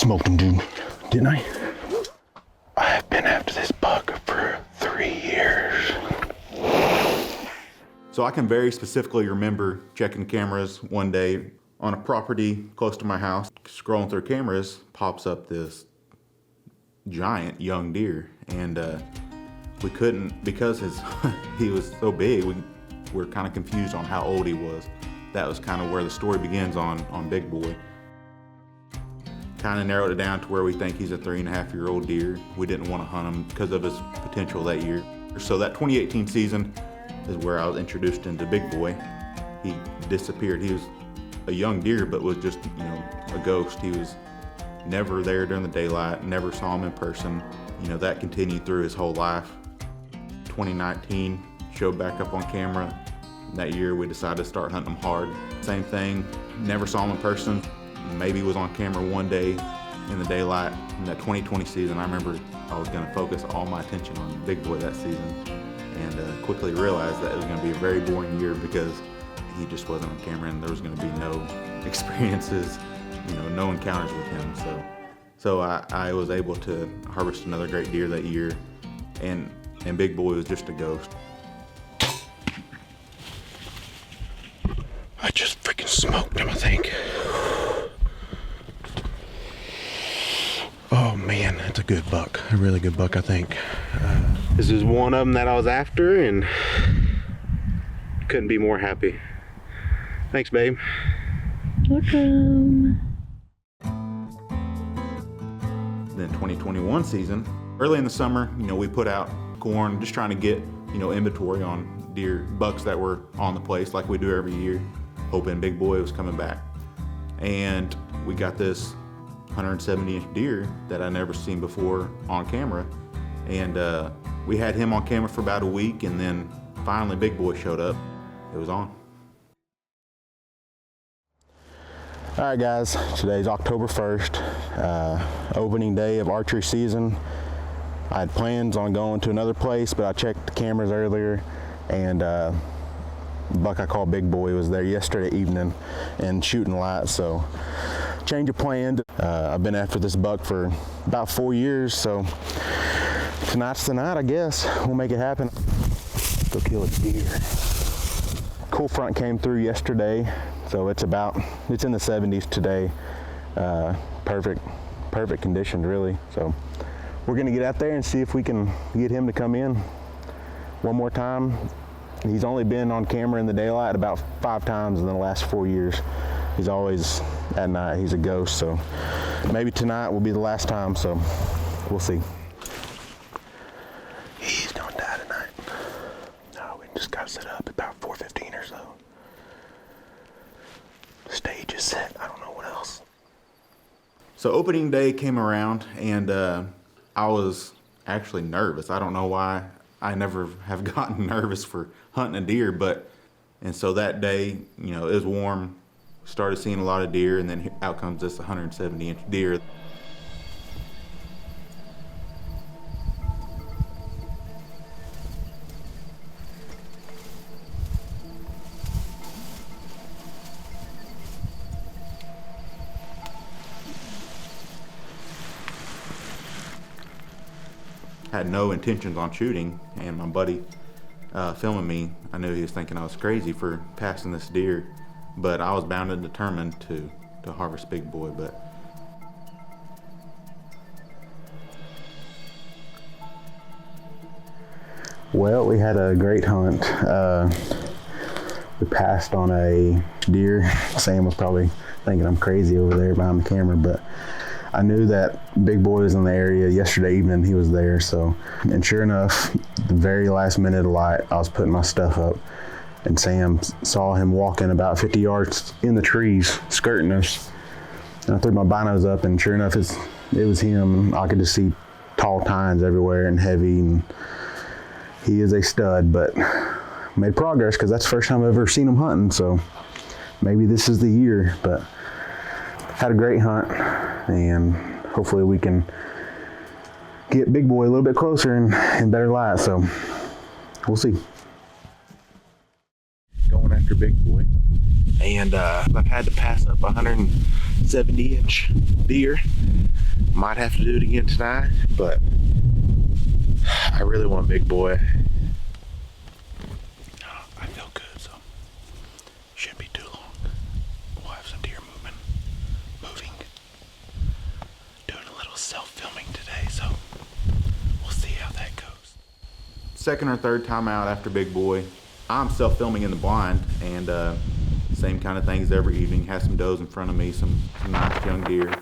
smoked him, dude. Didn't I? I have been after this buck for 3 years. So I can very specifically remember checking cameras one day on a property close to my house. Scrolling through cameras, pops up this giant young deer, and we couldn't, because he was so big, we were kind of confused on how old he was. That was kind of where the story begins on Big Boy. Kind of narrowed it down to where we think he's a 3.5-year-old deer. We didn't want to hunt him because of his potential that year. So that 2018 season is where I was introduced into Big Boy. He disappeared. He was a young deer, but was just, a ghost. He was never there during the daylight, never saw him in person. That continued through his whole life. 2019, showed back up on camera. That year we decided to start hunting him hard. Same thing, never saw him in person. Maybe was on camera one day in the daylight. In that 2020 season, I remember I was gonna focus all my attention on Big Boy that season, and quickly realized that it was gonna be a very boring year because he just wasn't on camera and there was gonna be no experiences, no encounters with him. So I was able to harvest another great deer that year, and Big Boy was just a ghost. I just freaking smoked him, I think. Oh man, that's a good buck. A really good buck, I think. This is one of them that I was after, and couldn't be more happy. Thanks, babe. Welcome. Then 2021 season, early in the summer, we put out corn, just trying to get, inventory on deer, bucks that were on the place like we do every year, hoping Big Boy was coming back. And we got this 170-inch deer that I never seen before on camera. And we had him on camera for about a week, and then finally Big Boy showed up. It was on. All right, guys, today's October 1st, opening day of archery season. I had plans on going to another place, but I checked the cameras earlier, and the buck I call Big Boy was there yesterday evening and shooting light, so change of plan. I've been after this buck for about 4 years, so tonight's the night, I guess. We'll make it happen. Let's go kill a deer. Cool front came through yesterday, so it's in the 70s today. Perfect conditions, really. So we're gonna get out there and see if we can get him to come in one more time. He's only been on camera in the daylight about 5 times in the last 4 years. He's always at night. He's a ghost, so maybe tonight will be the last time, so we'll see. He's gonna die tonight. No, we just gotta set up about 4:15 or so. The stage is set. I don't know what else. So opening day came around, and I was actually nervous. I don't know why. I never have gotten nervous for hunting a deer, and so that day, it was warm. Started seeing a lot of deer, and then out comes this 170-inch deer. Had no intentions on shooting, and my buddy filming me, I knew he was thinking I was crazy for passing this deer, but I was bound and determined to harvest Big Boy. But well, we had a great hunt. We passed on a deer. Sam was probably thinking I'm crazy over there behind the camera, but I knew that Big Boy was in the area. Yesterday evening he was there, and sure enough, the very last minute of light, I was putting my stuff up, and Sam saw him walking about 50 yards in the trees, skirting us. And I threw my binos up, and sure enough, it was him. I could just see tall tines everywhere and heavy, and he is a stud, but made progress because that's the first time I've ever seen him hunting, so maybe this is the year. But had a great hunt, and hopefully we can get Big Boy a little bit closer and better light, so we'll see. Going after after big boy. And I've had to pass up 170-inch deer. Might have to do it again tonight, but I really want big boy. I feel good, so shouldn't be too long. We'll have some deer moving. Doing a little self-filming today, so we'll see how that goes. Second or third time out after big boy, I'm self-filming in the blind, and same kind of things every evening. Have some does in front of me, some nice young deer.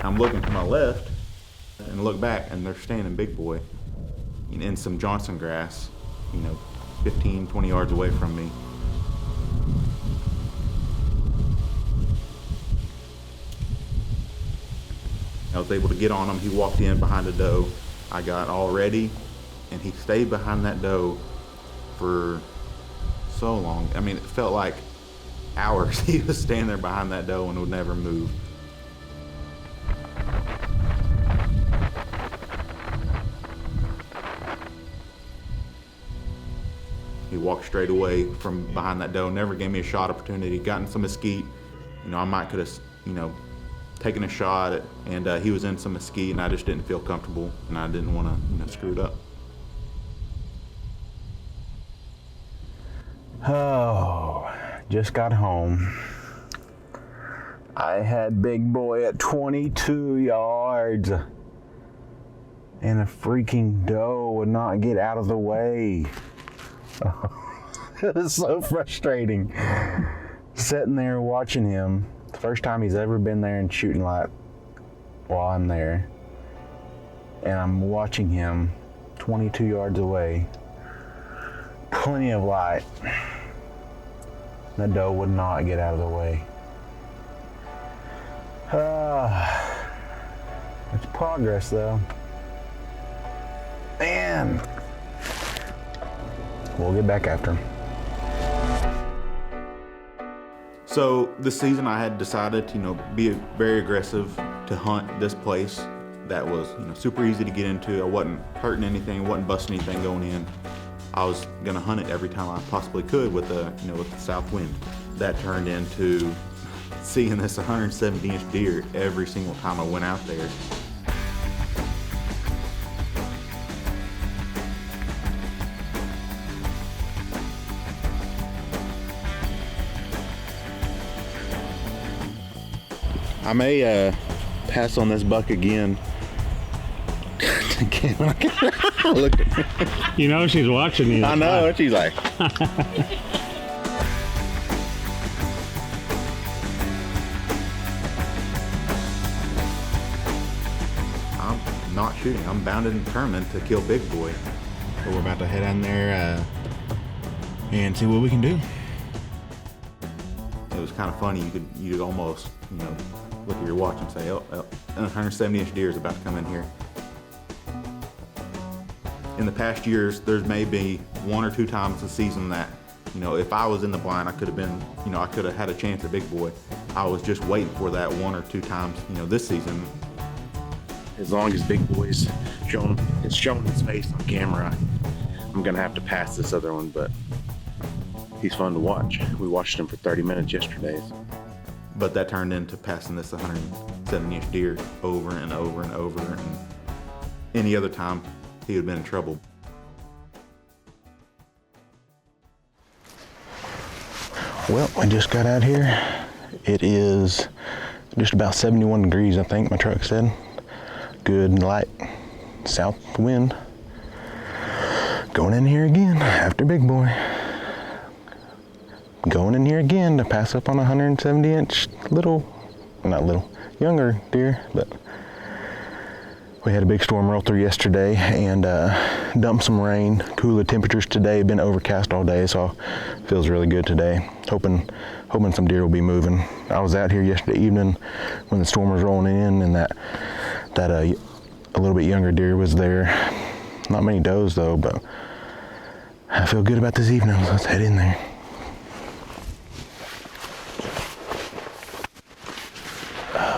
I'm looking to my left and look back, and they're standing big boy in some Johnson grass, 15, 20 yards away from me. I was able to get on him. He walked in behind a doe. I got all ready, and he stayed behind that doe for so long. I mean, it felt like hours. He was standing there behind that doe and would never move. He walked straight away from behind that doe, never gave me a shot opportunity. Got in some mesquite. I might could have, taken a shot, and he was in some mesquite, and I just didn't feel comfortable, and I didn't want to, screw it up. Oh, just got home. I had big boy at 22 yards, and a freaking doe would not get out of the way. It was so frustrating. Sitting there watching him, the first time he's ever been there and shooting light while I'm there, and I'm watching him 22 yards away, plenty of light. That doe would not get out of the way. It's progress though. Man. We'll get back after him. So this season I had decided to, be very aggressive to hunt this place that was, super easy to get into. I wasn't hurting anything, wasn't busting anything going in. I was gonna hunt it every time I possibly could with the south wind. That turned into seeing this 170-inch deer every single time I went out there. I may pass on this buck again. Look at her. She's watching you. I know, she's like. I'm not shooting. I'm bound and determined to kill big boy. So we're about to head in there and see what we can do. It was kind of funny. You could almost, look at your watch and say, oh, an 170-inch deer is about to come in here. In the past years, there's maybe one or two times a season that, if I was in the blind, I could have been, I could have had a chance at big boy. I was just waiting for that one or two times, this season. As long as big boy's showing his face on camera, I'm gonna have to pass this other one, but he's fun to watch. We watched him for 30 minutes yesterday. But that turned into passing this 170-inch deer over and over and over, and any other time he would have been in trouble. Well, I just got out here. It is just about 71 degrees, I think my truck said. Good light south wind. Going in here again after big boy. Going in here again to pass up on a 170-inch younger deer, but we had a big storm roll through yesterday and dumped some rain. Cooler temperatures today, been overcast all day, so it feels really good today. Hoping some deer will be moving. I was out here yesterday evening when the storm was rolling in, and that a little bit younger deer was there. Not many does though, but I feel good about this evening. Let's head in there.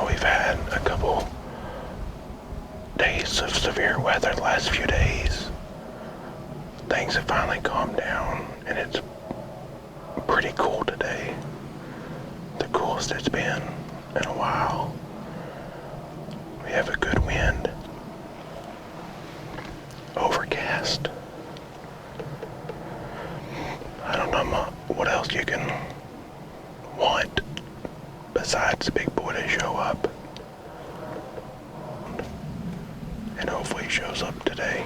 We've had a couple days of severe weather the last few days. Things have finally calmed down, and it's pretty cool today. The coolest it's been in a while. We have a good wind. Overcast. I don't know what else you can want besides the big boy to show up. And hopefully he shows up today.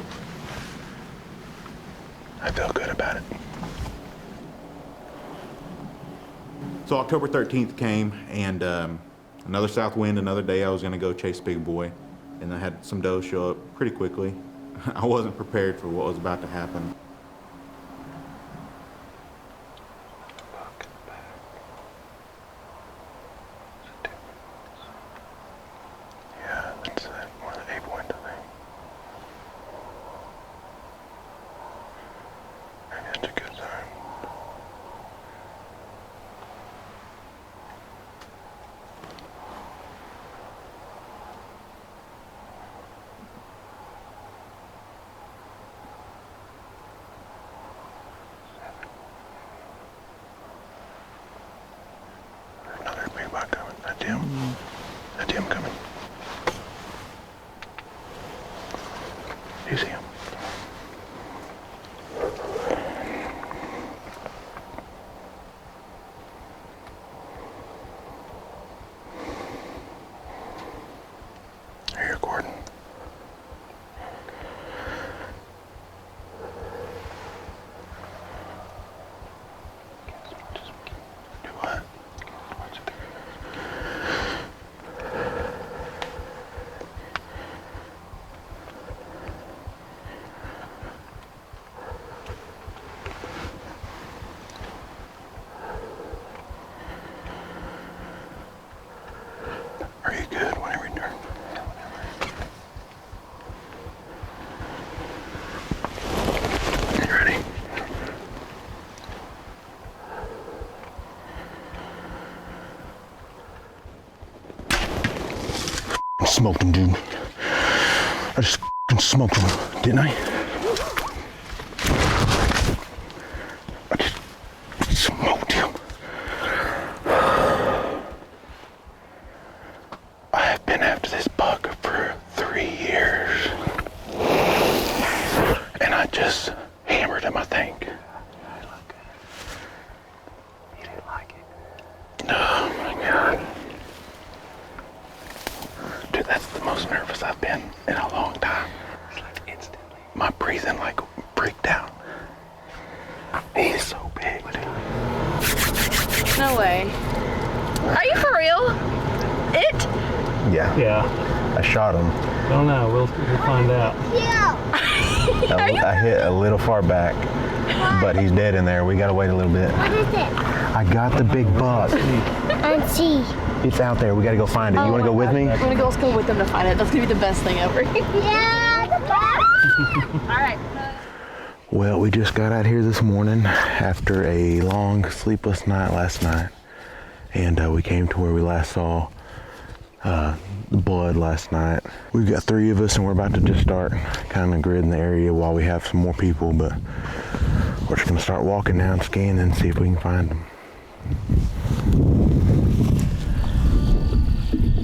I feel good about it. So October 13th came, and another south wind, another day I was going to go chase big boy, and I had some does show up pretty quickly. I wasn't prepared for what was about to happen. Yeah, that's one of the 8-point, I think. Maybe that's a good sign. Another big buck coming. That's him. That's him coming. You see him? Here, Gordon. Do what? Are you good when I return? You ready? I smoked him, dude. I just smoked him, didn't I? I just smoked him. I have been after this buck for 3 years. And I just hammered him, I think. He didn't like it. Oh my God. Dude, that's the most nervous I've been in a long time. It's like instantly. My breathing like breaked down. He's so big, dude. No way. Are you for real? It? Yeah, Yeah. I shot him. I don't know. We'll find out. I hit a little far back, but he's dead in there. We gotta wait a little bit. What is it? I got the big buck. Let's see. It's out there. We gotta go find it. You wanna go with me? I'm gonna go. Let's go with them to find it. That's gonna be the best thing ever. Yeah. All right. Well, we just got out here this morning after a long sleepless night last night, and we came to where we last saw the blood last night. We've got 3 of us, and we're about to just start kind of gridding the area while we have some more people, but we're just gonna start walking down, scanning, and see if we can find them.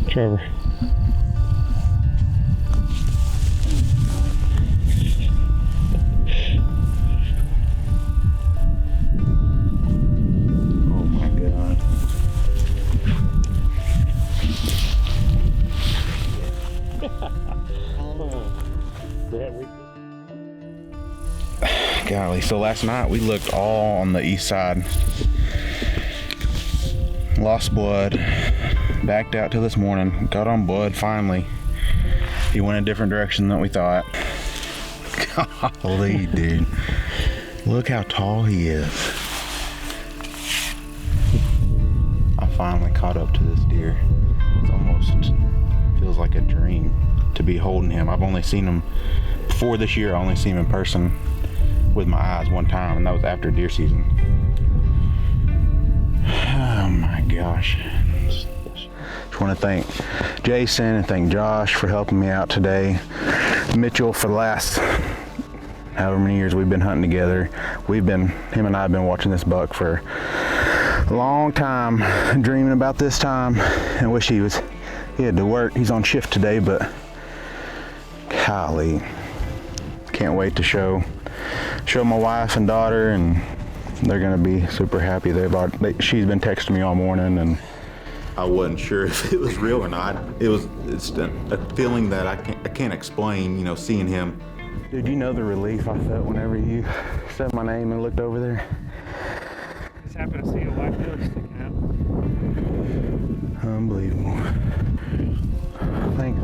Trevor. Oh my God. Golly, so last night we looked all on the east side. Lost blood, backed out till this morning, got on blood finally. He went a different direction than we thought. Golly, dude. Look how tall he is. I finally caught up to this deer. It's almost feels like a dream to be holding him. I've only seen him before this year. I only seen him in person with my eyes one time, and that was after deer season. Oh my gosh. Just want to thank Jason and thank Josh for helping me out today. Mitchell for the last however many years we've been hunting together. Him and I have been watching this buck for long time dreaming about this time and wish he had to work. He's on shift today, but golly, can't wait to show my wife and daughter, and they're gonna be super happy. She's been texting me all morning, and I wasn't sure if it was real or not. It's a feeling that I can't explain, you know, seeing him. dude, you know the relief I felt whenever you said my name and looked over there. Just happened to see a white belly sticking out. Unbelievable. Thanks,